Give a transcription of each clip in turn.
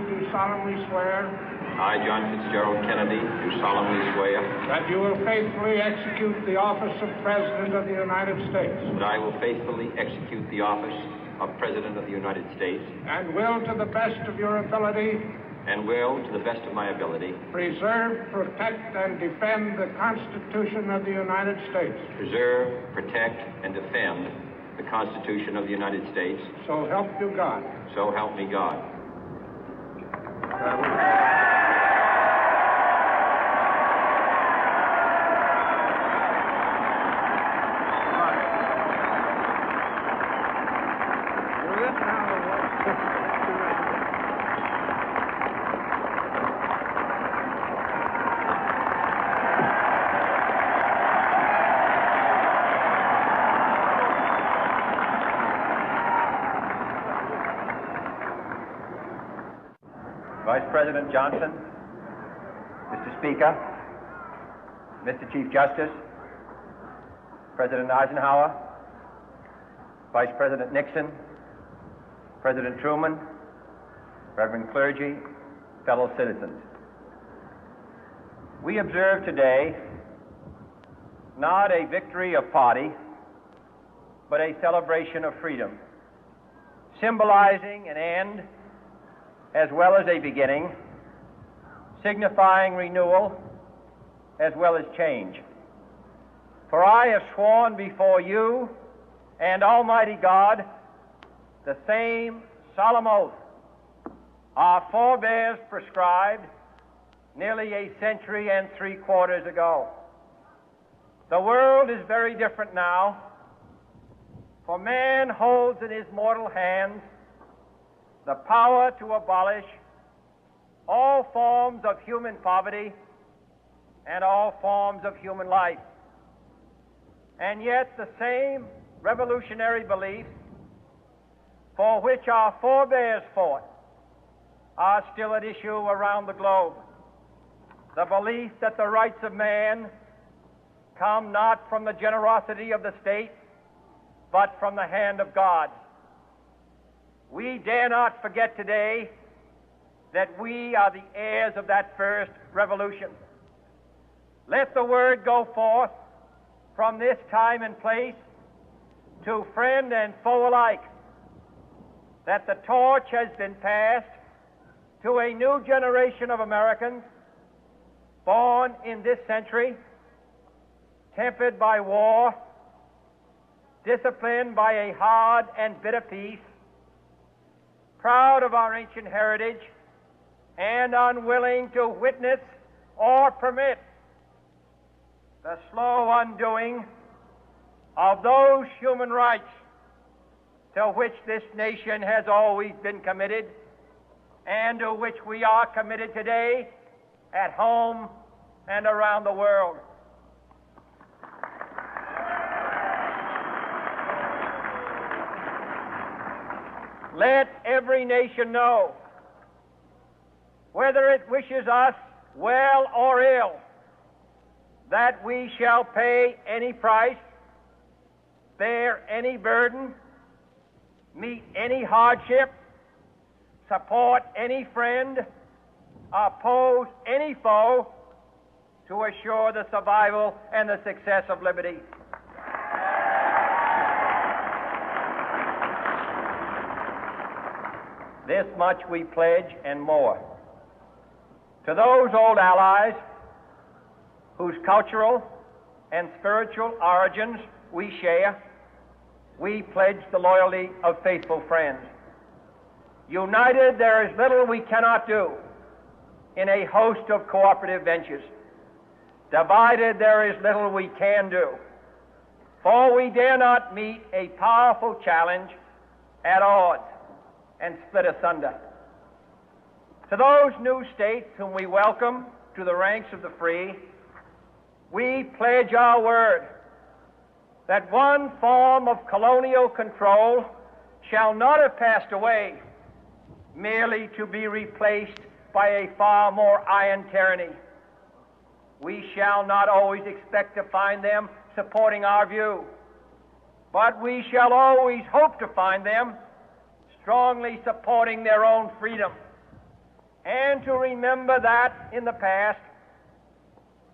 do solemnly swear I, John Fitzgerald Kennedy, do solemnly swear that you will faithfully execute the office of President of the United States that I will faithfully execute the office of President of the United States and will, to the best of your ability, and will, to the best of my ability, preserve, protect, and defend the Constitution of the United States. preserve, protect, and defend the Constitution of the United States. So help you God. So help me God. Vice President Johnson, Mr. Speaker, Mr. Chief Justice, President Eisenhower, Vice President Nixon, President Truman, Reverend clergy, fellow citizens. We observe today not a victory of party, but a celebration of freedom, symbolizing an end as well as a beginning, signifying renewal as well as change. For I have sworn before you and Almighty God the same solemn oath our forebears prescribed nearly a century and 3/4 ago. The world is very different now, for man holds in his mortal hands the power to abolish all forms of human poverty and all forms of human life. And yet the same revolutionary beliefs for which our forebears fought are still at issue around the globe. The belief that the rights of man come not from the generosity of the state, but from the hand of God. We dare not forget today that we are the heirs of that first revolution. Let the word go forth from this time and place to friend and foe alike that the torch has been passed to a new generation of Americans born in this century, tempered by war, disciplined by a hard and bitter peace, proud of our ancient heritage, and unwilling to witness or permit the slow undoing of those human rights to which this nation has always been committed and to which we are committed today at home and around the world. Let every nation know, whether it wishes us well or ill, that we shall pay any price, bear any burden, meet any hardship, support any friend, oppose any foe to assure the survival and the success of liberty. This much we pledge and more. To those old allies whose cultural and spiritual origins we share, we pledge the loyalty of faithful friends. United, there is little we cannot do in a host of cooperative ventures. Divided, there is little we can do, for we dare not meet a powerful challenge at odds and split asunder. To those new states whom we welcome to the ranks of the free, we pledge our word that one form of colonial control shall not have passed away merely to be replaced by a far more iron tyranny. We shall not always expect to find them supporting our view, but we shall always hope to find them strongly supporting their own freedom, and to remember that in the past,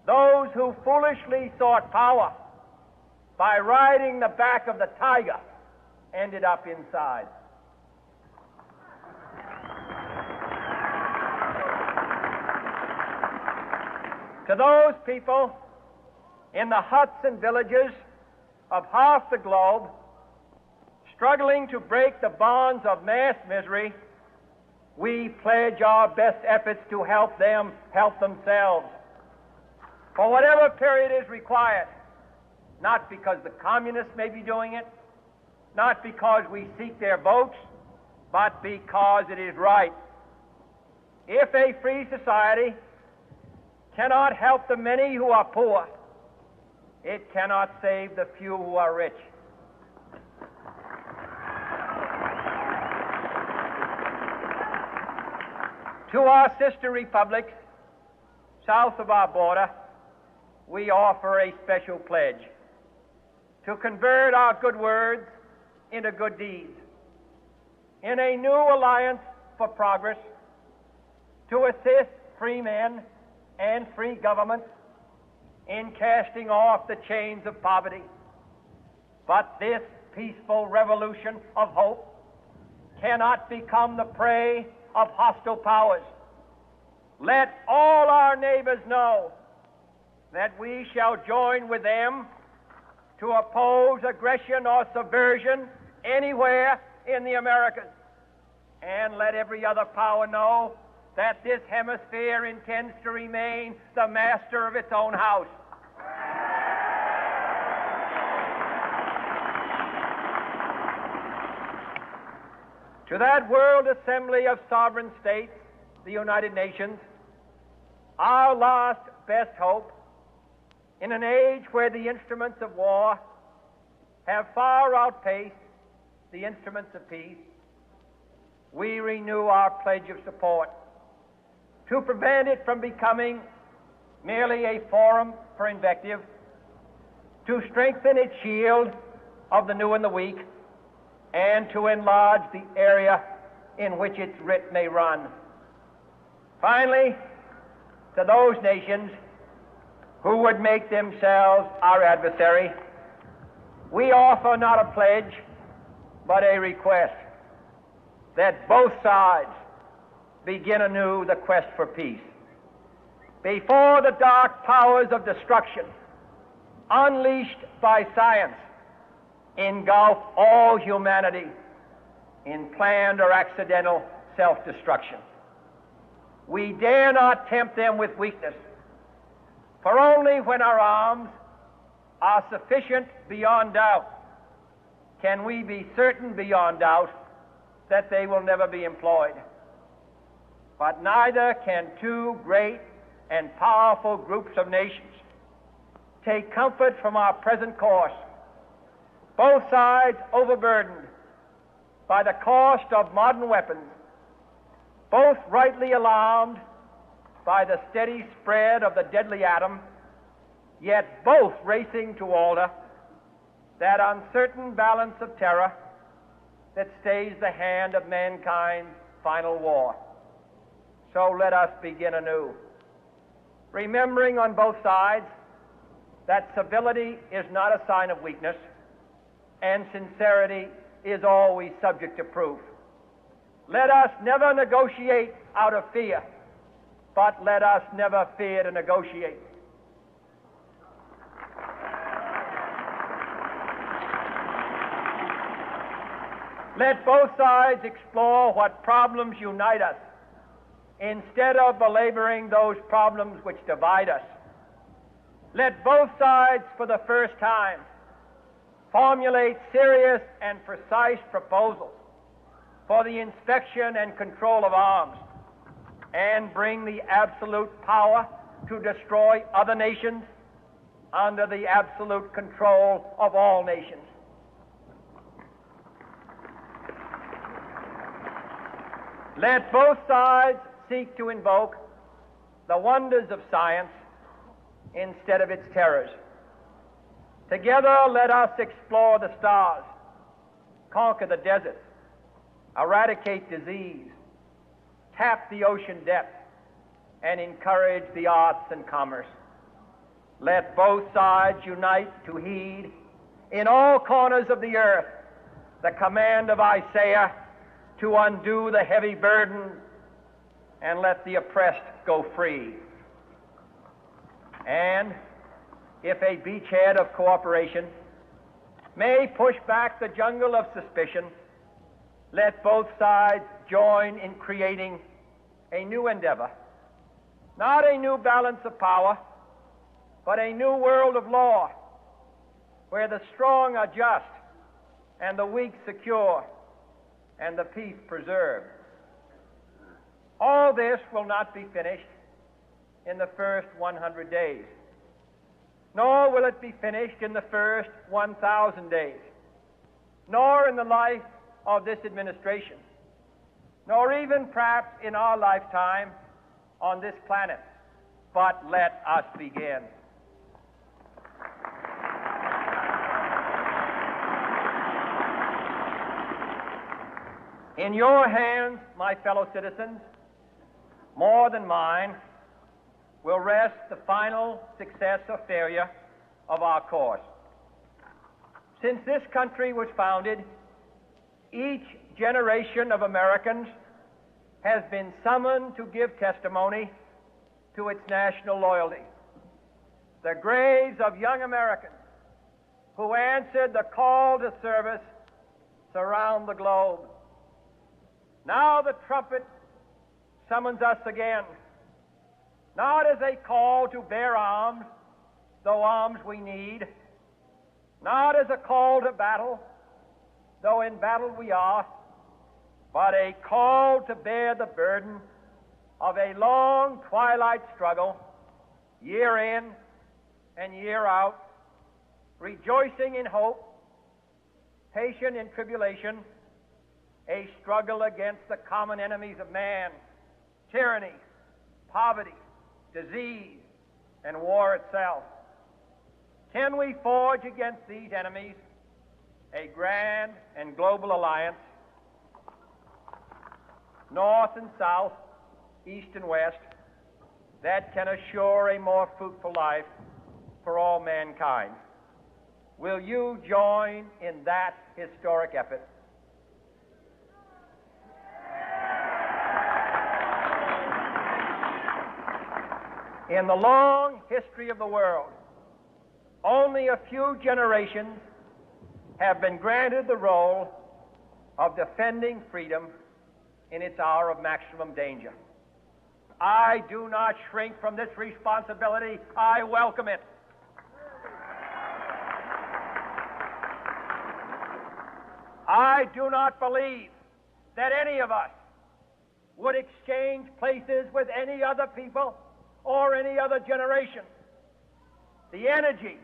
those who foolishly sought power by riding the back of the tiger ended up inside. To those people in the huts and villages of half the globe struggling to break the bonds of mass misery, we pledge our best efforts to help them help themselves for whatever period is required, not because the communists may be doing it, not because we seek their votes, but because it is right. If a free society cannot help the many who are poor, it cannot save the few who are rich. To our sister republics south of our border, we offer a special pledge to convert our good words into good deeds, in a new alliance for progress, to assist free men and free governments in casting off the chains of poverty. But this peaceful revolution of hope cannot become the prey of hostile powers. Let all our neighbors know that we shall join with them to oppose aggression or subversion anywhere in the Americas. And let every other power know that this hemisphere intends to remain the master of its own house. To that World Assembly of Sovereign States, the United Nations, our last best hope, in an age where the instruments of war have far outpaced the instruments of peace, we renew our pledge of support to prevent it from becoming merely a forum for invective, to strengthen its shield of the new and the weak, and to enlarge the area in which its writ may run. Finally, to those nations who would make themselves our adversary, we offer not a pledge, but a request that both sides begin anew the quest for peace. Before the dark powers of destruction, unleashed by science, engulf all humanity in planned or accidental self-destruction, we dare not tempt them with weakness, for only when our arms are sufficient beyond doubt can we be certain beyond doubt that they will never be employed. But neither can two great and powerful groups of nations take comfort from our present course, both sides overburdened by the cost of modern weapons, both rightly alarmed by the steady spread of the deadly atom, yet both racing to alter that uncertain balance of terror that stays the hand of mankind's final war. So let us begin anew, remembering on both sides that civility is not a sign of weakness, and sincerity is always subject to proof. Let us never negotiate out of fear, but let us never fear to negotiate. Let both sides explore what problems unite us, instead of belaboring those problems which divide us. Let both sides, for the first time, formulate serious and precise proposals for the inspection and control of arms, and bring the absolute power to destroy other nations under the absolute control of all nations. Let both sides seek to invoke the wonders of science instead of its terrors. Together, let us explore the stars, conquer the deserts, eradicate disease, tap the ocean depths, and encourage the arts and commerce. Let both sides unite to heed in all corners of the earth the command of Isaiah to undo the heavy burden and let the oppressed go free. And if a beachhead of cooperation may push back the jungle of suspicion, let both sides join in creating a new endeavor, not a new balance of power, but a new world of law, where the strong are just and the weak secure and the peace preserved. All this will not be finished in the first 100 days, nor will it be finished in the first 1,000 days, nor in the life of this administration, nor even perhaps in our lifetime on this planet. But let us begin. In your hands, my fellow citizens, more than mine, will rest the final success or failure of our course. Since this country was founded, each generation of Americans has been summoned to give testimony to its national loyalty. The graves of young Americans who answered the call to service surround the globe. Now the trumpet summons us again, not as a call to bear arms, though arms we need, not as a call to battle, though in battle we are, but a call to bear the burden of a long twilight struggle, year in and year out, rejoicing in hope, patient in tribulation, a struggle against the common enemies of man, tyranny, poverty, disease, and war itself. Can we forge against these enemies a grand and global alliance, north and south, east and west, that can assure a more fruitful life for all mankind? Will you join in that historic effort? In the long history of the world, only a few generations have been granted the role of defending freedom in its hour of maximum danger. I do not shrink from this responsibility. I welcome it. I do not believe that any of us would exchange places with any other people or any other generation. The energy,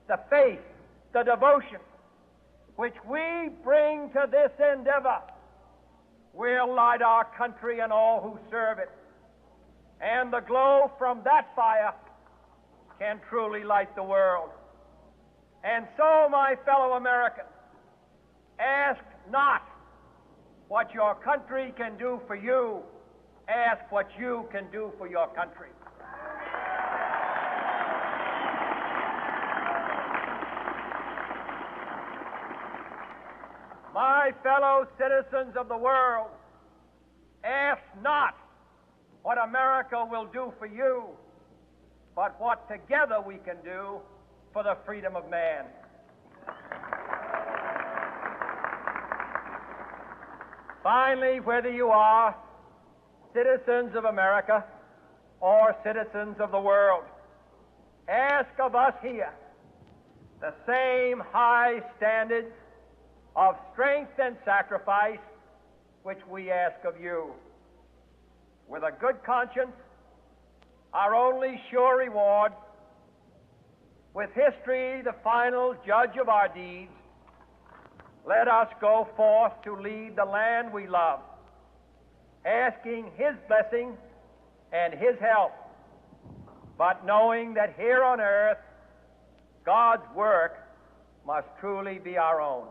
the faith, the devotion which we bring to this endeavor will light our country and all who serve it. And the glow from that fire can truly light the world. And so, my fellow Americans, ask not what your country can do for you, ask what you can do for your country. My fellow citizens of the world, ask not what America will do for you, but what together we can do for the freedom of man. Finally, whether you are citizens of America or citizens of the world, ask of us here the same high standards of strength and sacrifice which we ask of you. With a good conscience, our only sure reward, with history the final judge of our deeds, let us go forth to lead the land we love, asking His blessing and His help, but knowing that here on earth, God's work must truly be our own.